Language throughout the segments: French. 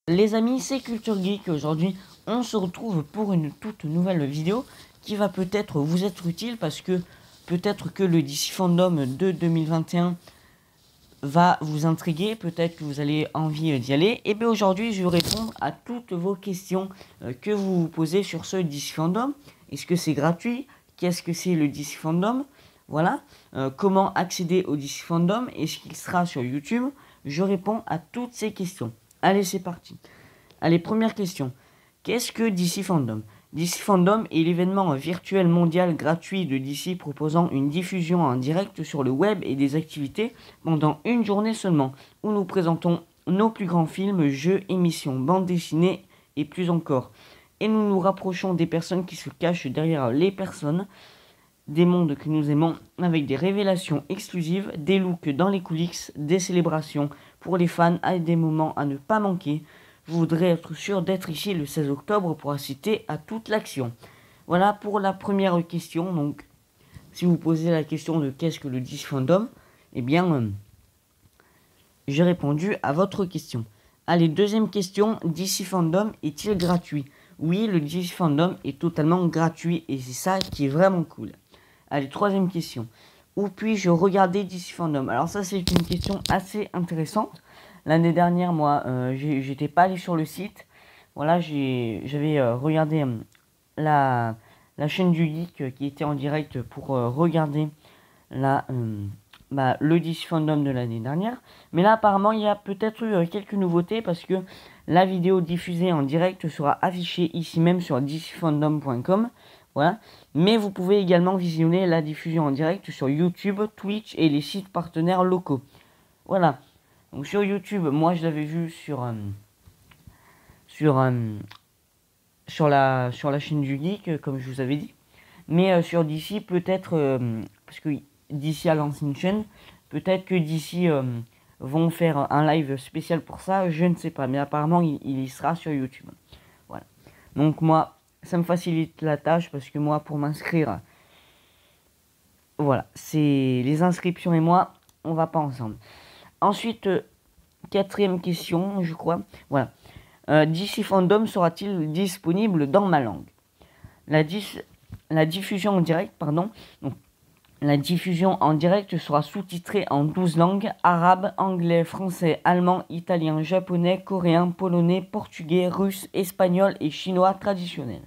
Les amis, c'est Culture Geek. Aujourd'hui, on se retrouve pour une toute nouvelle vidéo qui va peut-être vous être utile parce que peut-être que le DC Fandom de 2021 va vous intriguer, peut-être que vous avez envie d'y aller. Et bien aujourd'hui, je vais répondre à toutes vos questions que vous vous posez sur ce DC Fandom. Est-ce que c'est gratuit? Qu'est-ce que c'est le DC Fandom? Voilà. Comment accéder au DC Fandom? Est-ce qu'il sera sur YouTube? Je réponds à toutes ces questions. Allez, c'est parti. Allez, première question. Qu'est-ce que DC Fandom? DC Fandom est l'événement virtuel mondial gratuit de DC proposant une diffusion en direct sur le web et des activités pendant une journée seulement, où nous présentons nos plus grands films, jeux, émissions, bandes dessinées et plus encore. Et nous nous rapprochons des personnes qui se cachent derrière les personnes, des mondes que nous aimons, avec des révélations exclusives, des looks dans les coulisses, des célébrations pour les fans et des moments à ne pas manquer. Je voudrais être sûr d'être ici le 16 octobre pour assister à toute l'action. Voilà pour la première question. Donc, si vous posez la question de qu'est-ce que le DC Fandom, eh bien, j'ai répondu à votre question. Allez, deuxième question, DC Fandom est-il gratuit? Oui, le DC Fandom est totalement gratuit et c'est ça qui est vraiment cool. Allez, troisième question. Où puis-je regarder DC Fandom? Alors ça, c'est une question assez intéressante. L'année dernière, moi, j'étais pas allé sur le site. Voilà, j'avais regardé la chaîne du Geek qui était en direct pour regarder le DC Fandom de l'année dernière. Mais là, apparemment, il y a peut-être eu quelques nouveautés parce que la vidéo diffusée en direct sera affichée ici même sur dcfandom.com. Voilà. Mais vous pouvez également visionner la diffusion en direct sur YouTube, Twitch et les sites partenaires locaux. Voilà. Donc sur YouTube, moi je l'avais vu sur la chaîne du Geek, comme je vous avais dit. Mais sur DC, peut-être, parce que DC a lancé une chaîne, peut-être que DC vont faire un live spécial pour ça, je ne sais pas. Mais apparemment, il y sera sur YouTube. Voilà. Donc moi, ça me facilite la tâche parce que moi, pour m'inscrire, voilà, c'est les inscriptions et moi, on va pas ensemble. Ensuite, quatrième question, je crois. Voilà. DC Fandom sera-t-il disponible dans ma langue? La diffusion en direct, pardon. Donc, la diffusion en direct sera sous-titrée en 12 langues: arabe, anglais, français, allemand, italien, japonais, coréen, polonais, portugais, russe, espagnol et chinois traditionnel.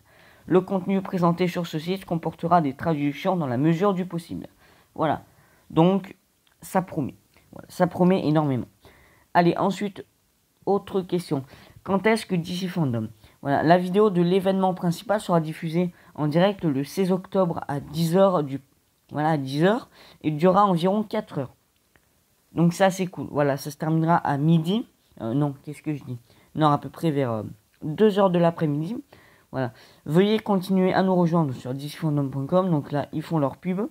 Le contenu présenté sur ce site comportera des traductions dans la mesure du possible. Voilà. Donc, ça promet. Voilà, ça promet énormément. Allez, ensuite, autre question. Quand est-ce que DC Fandom? Voilà, la vidéo de l'événement principal sera diffusée en direct le 16 octobre à 10h à 10h et durera environ 4 heures. Donc ça c'est cool. Voilà, ça se terminera à midi. Non, qu'est-ce que je dis? Non, à peu près vers 2h de l'après-midi. Voilà. Veuillez continuer à nous rejoindre sur dcfandom.com. Donc là, ils font leur pub.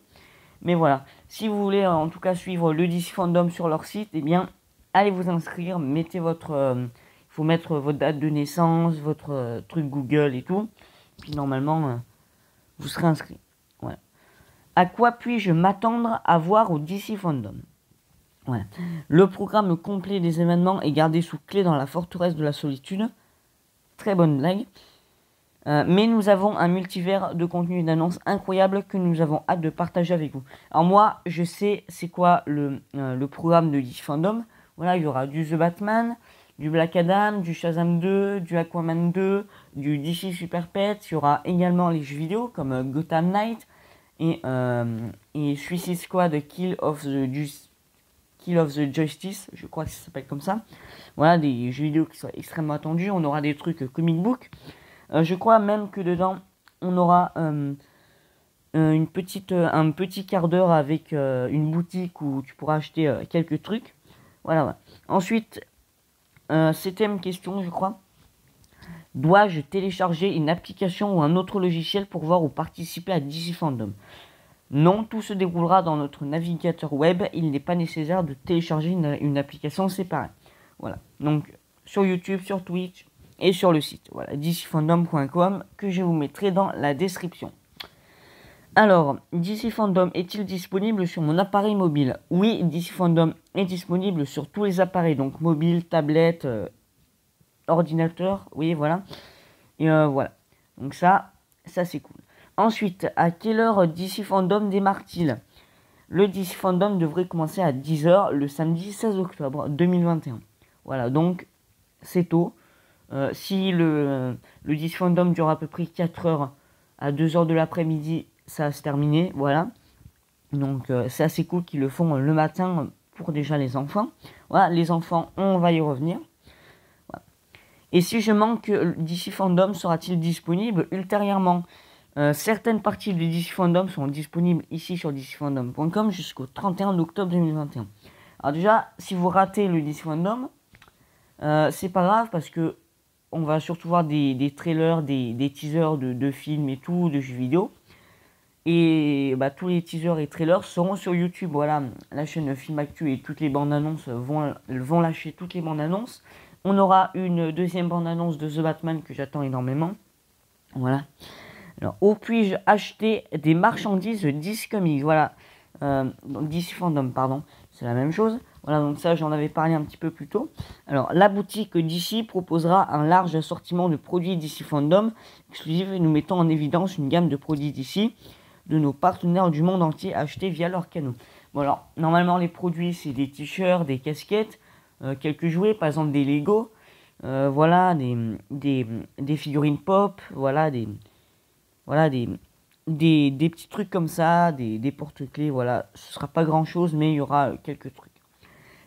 Mais voilà, si vous voulez en tout cas suivre le DC Fandom sur leur site, eh bien, allez vous inscrire, mettez votre... il faut mettre votre date de naissance, votre truc Google et tout. Puis normalement, vous serez inscrit. Voilà. À quoi puis-je m'attendre à voir au DC Fandom? Voilà. Le programme complet des événements est gardé sous clé dans la forteresse de la solitude. Très bonne blague. Mais nous avons un multivers de contenu d'annonces incroyable que nous avons hâte de partager avec vous. Alors moi, je sais c'est quoi le programme de DC Fandom. Voilà, il y aura du The Batman, du Black Adam, du Shazam 2, du Aquaman 2, du DC Super Pets. Il y aura également les jeux vidéo comme Gotham Knight et Suicide Squad Kill of the Justice. Je crois que ça s'appelle comme ça. Voilà, des jeux vidéo qui sont extrêmement attendus. On aura des trucs comic book. Je crois même que dedans, on aura un petit quart d'heure avec une boutique où tu pourras acheter quelques trucs. Voilà. Ensuite, septième question, je crois. Dois-je télécharger une application ou un autre logiciel pour voir ou participer à DC Fandom? Non, tout se déroulera dans notre navigateur web. Il n'est pas nécessaire de télécharger une application séparée. Voilà. Donc, sur YouTube, sur Twitch et sur le site. Voilà, dcfandom.com que je vous mettrai dans la description. Alors, DC Fandom est-il disponible sur mon appareil mobile? Oui, DC Fandom est disponible sur tous les appareils, donc mobile, tablette, ordinateur, oui, voilà. Et voilà. Donc ça c'est cool. Ensuite, à quelle heure DC Fandom démarre-t-il? Le DC Fandom devrait commencer à 10 h le samedi 16 octobre 2021. Voilà, donc c'est tôt. Si le DC Fandom dure à peu près 4 heures à 2 h de l'après-midi, ça va se terminer, voilà. Donc c'est assez cool qu'ils le font le matin pour déjà les enfants. Voilà, les enfants, on va y revenir. Voilà. Et si je manque, DC Fandom sera-t-il disponible ultérieurement? Certaines parties du DC Fandom sont disponibles ici sur dcfandom.com jusqu'au 31 octobre 2021. Alors déjà, si vous ratez le DC Fandom, c'est pas grave parce que on va surtout voir des trailers, des teasers de films et tout, de jeux vidéo. Et bah, tous les teasers et trailers seront sur YouTube. Voilà, la chaîne Film Actu et toutes les bandes annonces vont lâcher toutes les bandes annonces. On aura une deuxième bande annonce de The Batman que j'attends énormément. Voilà. Alors, où puis-je acheter des marchandises DC Comics? Voilà, donc DC Fandom, pardon, c'est la même chose. Voilà, donc ça, j'en avais parlé un petit peu plus tôt. Alors, la boutique DC proposera un large assortiment de produits DC Fandom exclusifs, nous mettons en évidence une gamme de produits DC de nos partenaires du monde entier achetés via leur canaux. Bon, alors, normalement, les produits, c'est des t-shirts, des casquettes, quelques jouets, par exemple des Lego, voilà, des figurines pop, voilà, des petits trucs comme ça, des porte-clés, voilà. Ce sera pas grand-chose, mais il y aura quelques trucs.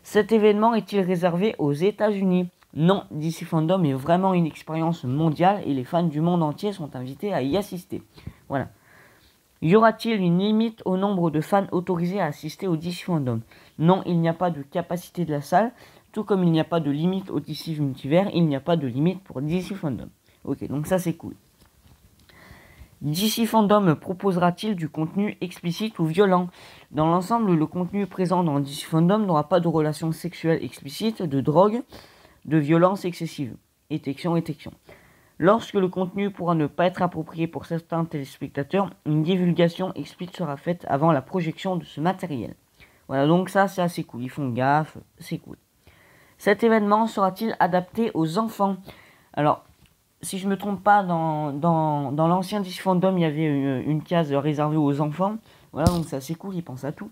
Cet événement est-il réservé aux États-Unis? Non, DC Fandom est vraiment une expérience mondiale et les fans du monde entier sont invités à y assister. Voilà. Y aura-t-il une limite au nombre de fans autorisés à assister au DC Fandom? Non, il n'y a pas de capacité de la salle, tout comme il n'y a pas de limite au DC Multivers, il n'y a pas de limite pour DC Fandom. Ok, donc ça c'est cool. DC Fandom proposera-t-il du contenu explicite ou violent? Dans l'ensemble, le contenu présent dans DC Fandom n'aura pas de relations sexuelles explicites, de drogue, de violence excessive. Étection. Lorsque le contenu pourra ne pas être approprié pour certains téléspectateurs, une divulgation explicite sera faite avant la projection de ce matériel. Voilà, donc ça c'est assez cool, ils font gaffe, c'est cool. Cet événement sera-t-il adapté aux enfants? Alors, si je ne me trompe pas, dans l'ancien DC Fandom, il y avait une case réservée aux enfants. Voilà, donc c'est assez cool, ils pensent à tout.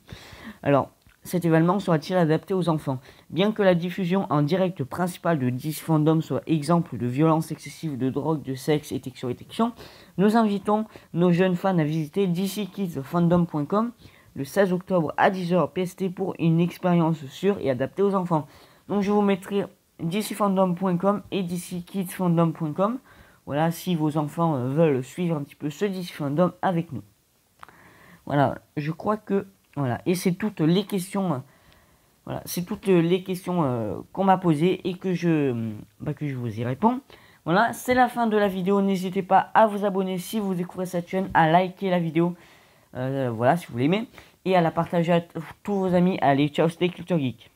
Alors, cet événement sera-t-il adapté aux enfants? Bien que la diffusion en direct principale de DC Fandom soit exemple de violence excessive, de drogue, de sexe, étection, nous invitons nos jeunes fans à visiter dckidsfandom.com le 16 octobre à 10 h PST pour une expérience sûre et adaptée aux enfants. Donc je vous mettrai dcfandom.com et dckidsfandom.com. Voilà, si vos enfants veulent suivre un petit peu ce DC Fandom avec nous. Voilà, je crois que voilà, et c'est toutes les questions. Voilà, c'est toutes les questions qu'on m'a posées et que je vous y réponds. Voilà, c'est la fin de la vidéo. N'hésitez pas à vous abonner si vous découvrez cette chaîne, à liker la vidéo, voilà, si vous l'aimez, et à la partager à tous vos amis. Allez, ciao, c'était Culture Geek.